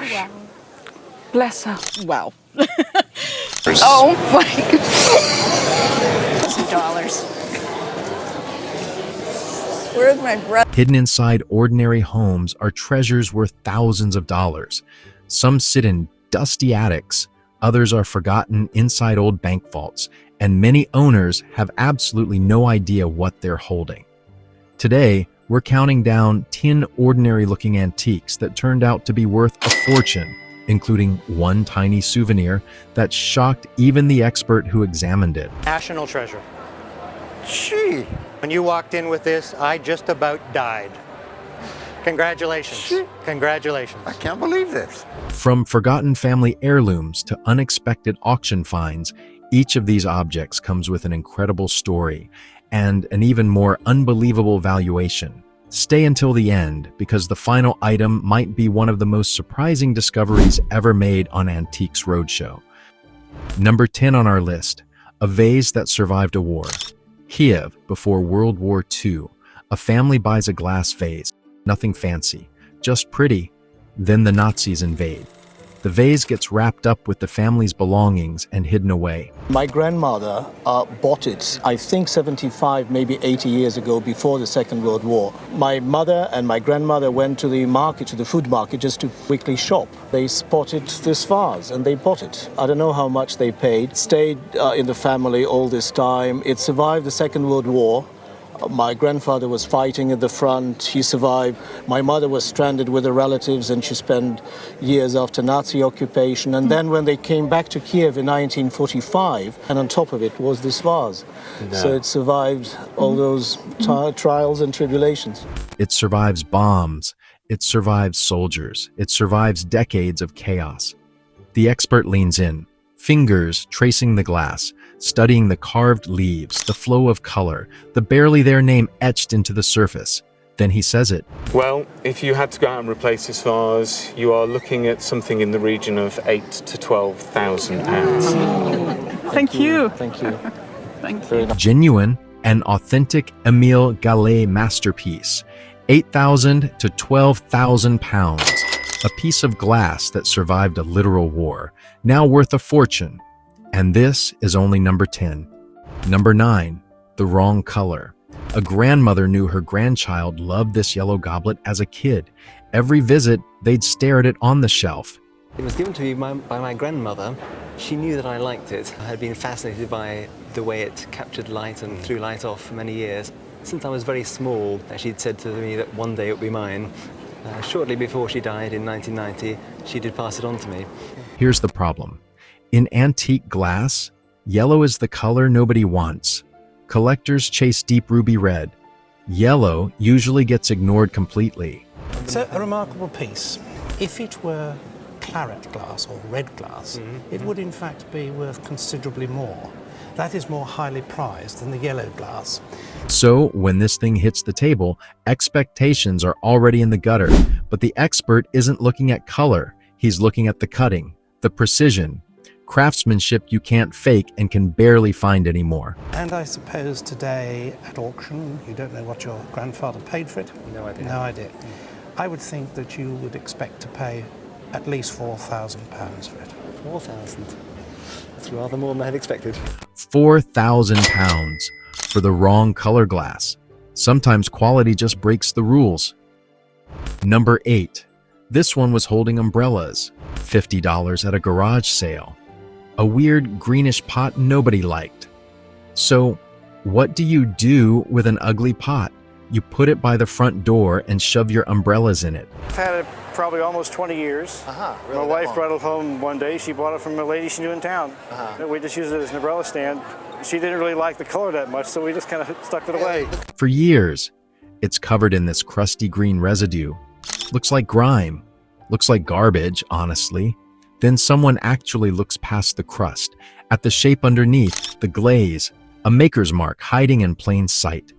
gosh. Wow. Bless her. Wow. Oh my. Some dollars. Where's my breath? Hidden inside ordinary homes are treasures worth thousands of dollars. Some sit in dusty attics, others are forgotten inside old bank vaults, and many owners have absolutely no idea what they're holding. Today, we're counting down 10 ordinary-looking antiques that turned out to be worth a fortune, including one tiny souvenir that shocked even the expert who examined it. National treasure. Gee, When you walked in with this, I just about died. Congratulations. Shit. Congratulations. I can't believe this. From forgotten family heirlooms to unexpected auction finds, each of these objects comes with an incredible story and an even more unbelievable valuation. Stay until the end, because the final item might be one of the most surprising discoveries ever made on Antiques Roadshow. Number 10 on our list, a vase that survived a war. Kiev before World War II. A family buys a glass vase. Nothing fancy, just pretty. Then the Nazis invade. The vase gets wrapped up with the family's belongings and hidden away. My grandmother bought it, I think 75, maybe 80 years ago, before the Second World War. My mother and my grandmother went to the market, to the food market, just to quickly shop. They spotted this vase and they bought it. I don't know how much they paid. Stayed in the family all this time. It survived the Second World War. My grandfather was fighting at the front, he survived. My mother was stranded with her relatives and she spent years after Nazi occupation. And then when they came back to Kiev in 1945, and on top of it was this vase. No. So it survived all those trials and tribulations. It survives bombs, it survives soldiers, it survives decades of chaos. The expert leans in, fingers tracing the glass, studying the carved leaves, the flow of color, the barely there name etched into the surface. Then he says it. Well, if you had to go out and replace this vase, you are looking at something in the region of £8,000 to £12,000. Thank you. Thank you. Thank you. Genuine and authentic Emile Gallet masterpiece. 8,000 to 12,000 pounds. A piece of glass that survived a literal war, now worth a fortune. And this is only number 10. Number 9, the wrong color. A grandmother knew her grandchild loved this yellow goblet as a kid. Every visit, they'd stare at it on the shelf. It was given to me by my grandmother. She knew that I liked it. I had been fascinated by the way it captured light and threw light off for many years. Since I was very small, she'd said to me that one day it would be mine. Shortly before she died in 1990, she did pass it on to me. Here's the problem. In antique glass, yellow is the color nobody wants. Collectors chase deep ruby red. Yellow usually gets ignored completely. It's a remarkable piece. If it were claret glass or red glass, it would in fact be worth considerably more. That is more highly prized than the yellow glass. So when this thing hits the table, expectations are already in the gutter. But the expert isn't looking at color. He's looking at the cutting, the precision, craftsmanship you can't fake and can barely find anymore. And I suppose today at auction, you don't know what your grandfather paid for it? No idea. No idea. I would think that you would expect to pay at least £4,000 for it. 4,000. That's rather more than I had expected. 4,000 pounds for the wrong color glass. Sometimes quality just breaks the rules. Number 8. This one was holding umbrellas. $50 at a garage sale. A weird greenish pot nobody liked. So, what do you do with an ugly pot? You put it by the front door and shove your umbrellas in it. I've had it probably almost 20 years. Really My wife brought it home one day. She bought it from a lady she knew in town. We just used it as an umbrella stand. She didn't really like the color that much, so we just kind of stuck it away. For years, it's covered in this crusty green residue. Looks like grime. Looks like garbage, honestly. Then someone actually looks past the crust, at the shape underneath, the glaze, a maker's mark hiding in plain sight.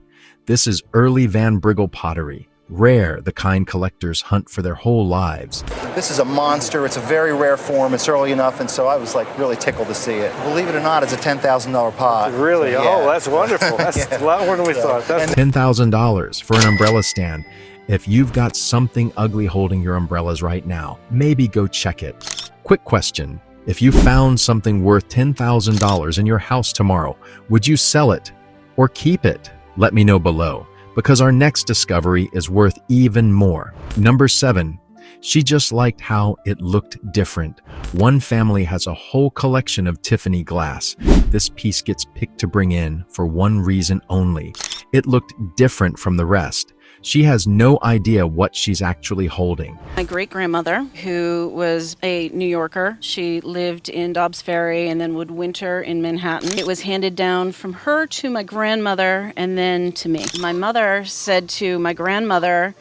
This is early Van Briggle pottery, rare, the kind collectors hunt for their whole lives. This is a monster. It's a very rare form. It's early enough, and so I was like really tickled to see it. Believe it or not, it's a $10,000 pot. Really? Yeah. Oh, that's wonderful. That's a lot more than we thought. That's $10,000 for an umbrella stand. If you've got something ugly holding your umbrellas right now, maybe go check it. Quick question. If you found something worth $10,000 in your house tomorrow, would you sell it or keep it? Let me know below, because our next discovery is worth even more. Number 7. She just liked how it looked different. One family has a whole collection of Tiffany glass. This piece gets picked to bring in for one reason only. It looked different from the rest. She has no idea what she's actually holding. My great-grandmother, who was a New Yorker, she lived in Dobbs Ferry and then would winter in Manhattan. It was handed down from her to my grandmother and then to me. My mother said to my grandmother,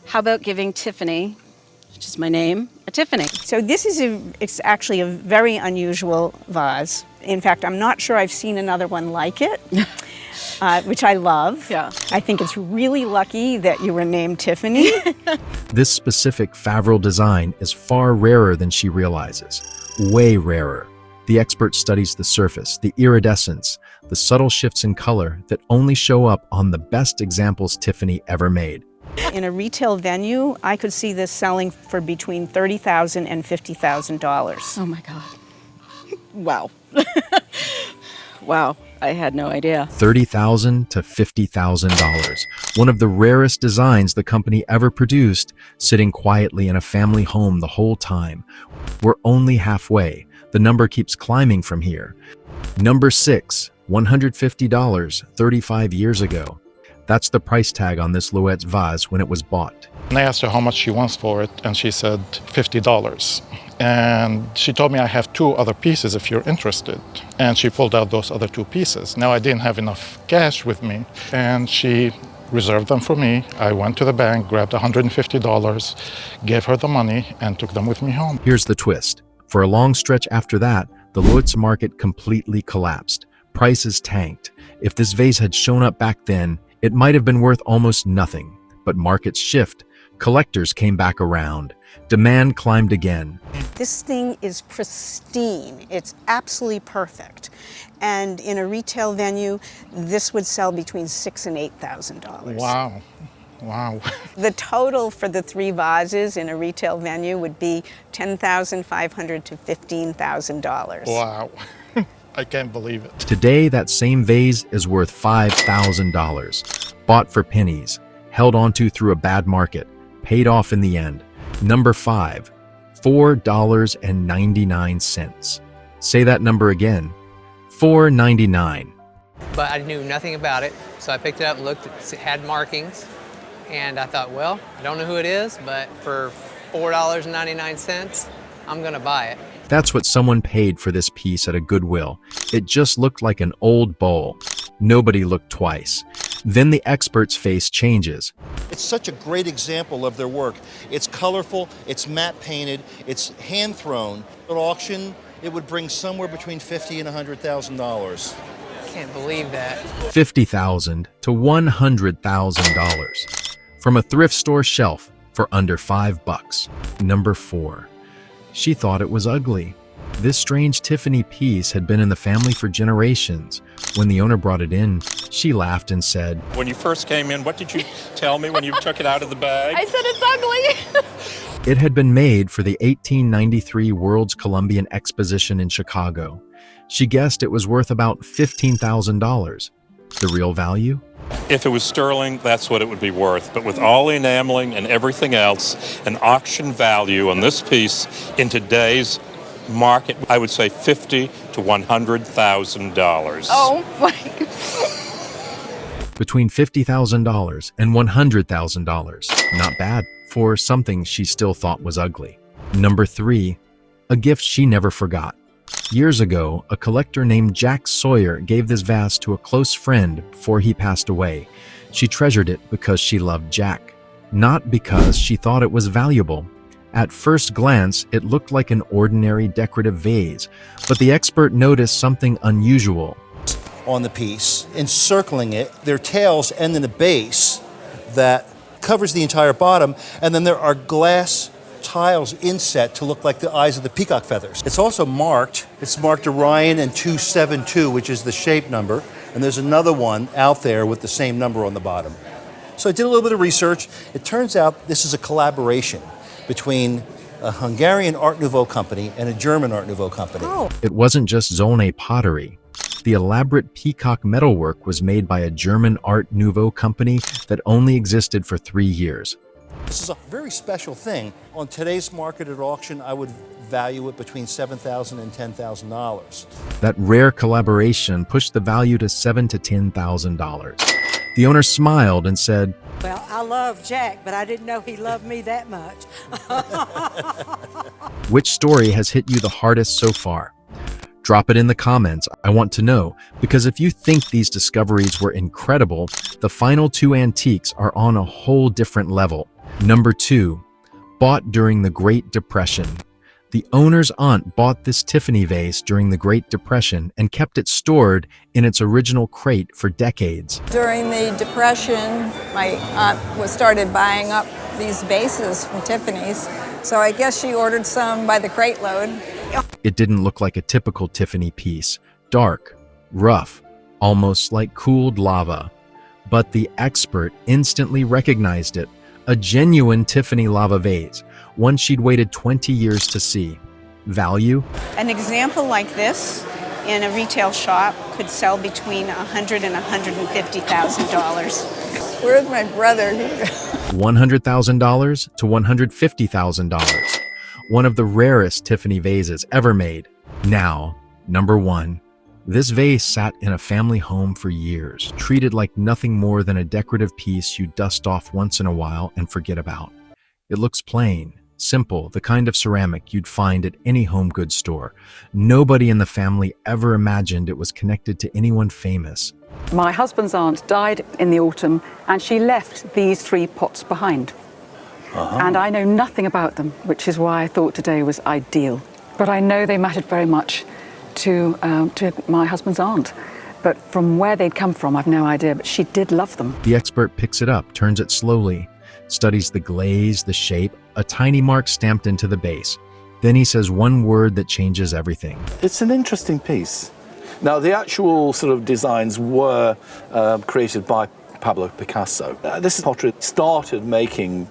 how about giving Tiffany, which is my name, a Tiffany? So this is it's actually a very unusual vase. In fact, I'm not sure I've seen another one like it. Which I love. Yeah. I think it's really lucky that you were named Tiffany. This specific Favreau design is far rarer than she realizes. Way rarer. The expert studies the surface, the iridescence, the subtle shifts in color that only show up on the best examples Tiffany ever made. In a retail venue, I could see this selling for between $30,000 and $50,000. Oh my God. Wow. Wow. I had no idea. $30,000 to $50,000. One of the rarest designs the company ever produced, sitting quietly in a family home the whole time. We're only halfway. The number keeps climbing from here. Number 6, $150, 35 years ago. That's the price tag on this Loette's vase when it was bought. And I asked her how much she wants for it, and she said $50. And she told me I have 2 other pieces if you're interested. And she pulled out those other 2 pieces. Now I didn't have enough cash with me, and she reserved them for me. I went to the bank, grabbed $150, gave her the money, and took them with me home. Here's the twist. For a long stretch after that, the Loette's market completely collapsed. Prices tanked. If this vase had shown up back then, it might have been worth almost nothing. But markets shift. Collectors came back around. Demand climbed again. This thing is pristine. It's absolutely perfect. And in a retail venue, this would sell between $6,000 and $8,000. Wow. Wow. The total for the 3 vases in a retail venue would be $10,500 to $15,000. Wow. I can't believe it. Today, that same vase is worth $5,000. Bought for pennies, held onto through a bad market, paid off in the end. Number 5, $4.99. Say that number again, $4.99. But I knew nothing about it, so I picked it up and looked, it had markings, and I thought, well, I don't know who it is, but for $4.99, I'm gonna buy it. That's what someone paid for this piece at a Goodwill. It just looked like an old bowl. Nobody looked twice. Then the expert's face changes. It's such a great example of their work. It's colorful, it's matte painted, it's hand thrown. At auction, it would bring somewhere between $50,000 and $100,000. Can't believe that. $50,000 to $100,000 from a thrift store shelf for under $5. Number 4. She thought it was ugly. This strange Tiffany piece had been in the family for generations. When the owner brought it in, she laughed and said, "When you first came in, what did you tell me when you took it out of the bag?" I said it's ugly. It had been made for the 1893 World's Columbian Exposition in Chicago. She guessed it was worth about $15,000. The real value? If it was sterling, that's what it would be worth. But with all the enameling and everything else, an auction value on this piece in today's market, I would say $50,000 to $100,000. Oh my. Between $50,000 and $100,000. Not bad for something she still thought was ugly. Number 3, a gift she never forgot. Years ago, a collector named Jack Sawyer gave this vase to a close friend before he passed away. She treasured it because she loved Jack, not because she thought it was valuable. At first glance, it looked like an ordinary decorative vase, but the expert noticed something unusual. On the piece, encircling it, there are tails and then a base that covers the entire bottom, and then there are glass tiles inset to look like the eyes of the peacock feathers. It's also marked. It's marked Orion and 272, which is the shape number, and there's another one out there with the same number on the bottom. So I did a little bit of research. It turns out this is a collaboration between a Hungarian Art Nouveau company and a German Art Nouveau company. It wasn't just Zolnay pottery. The elaborate peacock metalwork was made by a German Art Nouveau company that only existed for 3 years. This is a very special thing. On today's market at auction, I would value it between $7,000 and $10,000. That rare collaboration pushed the value to $7,000 to $10,000. The owner smiled and said, "Well, I love Jack, but I didn't know he loved me that much." which story has hit you the hardest so far? Drop it in the comments. I want to know, because if you think these discoveries were incredible, the final 2 antiques are on a whole different level. Number 2, bought during the Great Depression. The owner's aunt bought this Tiffany vase during the Great Depression and kept it stored in its original crate for decades. During the Depression, my aunt started buying up these vases from Tiffany's, so I guess she ordered some by the crate load. It didn't look like a typical Tiffany piece. Dark, rough, almost like cooled lava. But the expert instantly recognized it. A genuine Tiffany lava vase, one she'd waited 20 years to see. Value? An example like this in a retail shop could sell between $100,000 and $150,000. Where's my brother? $100,000 to $150,000. One of the rarest Tiffany vases ever made. Now, number 1. This vase sat in a family home for years, treated like nothing more than a decorative piece you dust off once in a while and forget about. It looks plain, simple, the kind of ceramic you'd find at any home goods store. Nobody in the family ever imagined it was connected to anyone famous. My husband's aunt died in the autumn, and she left these 3 pots behind. And I know nothing about them, which is why I thought today was ideal. But I know they mattered very much to my husband's aunt. But from where they'd come from, I've no idea, but she did love them. The expert picks it up, turns it slowly, studies the glaze, the shape, a tiny mark stamped into the base. Then he says one word that changes everything. It's an interesting piece. Now, the actual sort of designs were created by Pablo Picasso. This pottery started making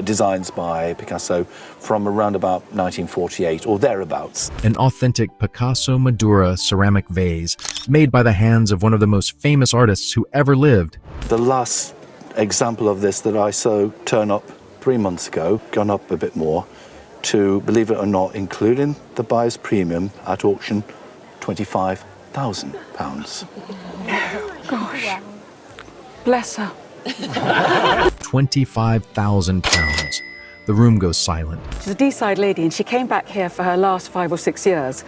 designs by Picasso from around about 1948 or thereabouts. An authentic Picasso Madura ceramic vase made by the hands of one of the most famous artists who ever lived. The last example of this that I saw turn up 3 months ago, gone up a bit more, to, believe it or not, including the buyer's premium at auction, £25,000. Gosh. Bless her. £25,000. The room goes silent. She's a Deeside lady, and she came back here for her last 5 or 6 years.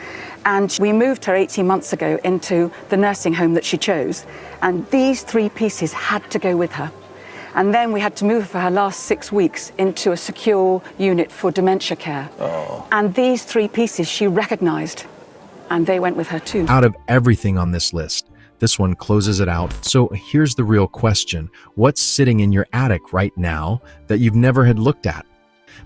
And we moved her 18 months ago into the nursing home that she chose. And these 3 pieces had to go with her. And then we had to move her for her last 6 weeks into a secure unit for dementia care. And these 3 pieces she recognized, and they went with her too. Out of everything on this list, this one closes it out. So here's the real question. What's sitting in your attic right now that you've never had looked at?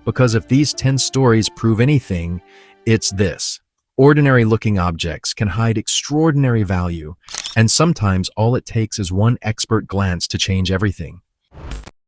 Because if these 10 stories prove anything, it's this. Ordinary looking objects can hide extraordinary value, and sometimes all it takes is one expert glance to change everything.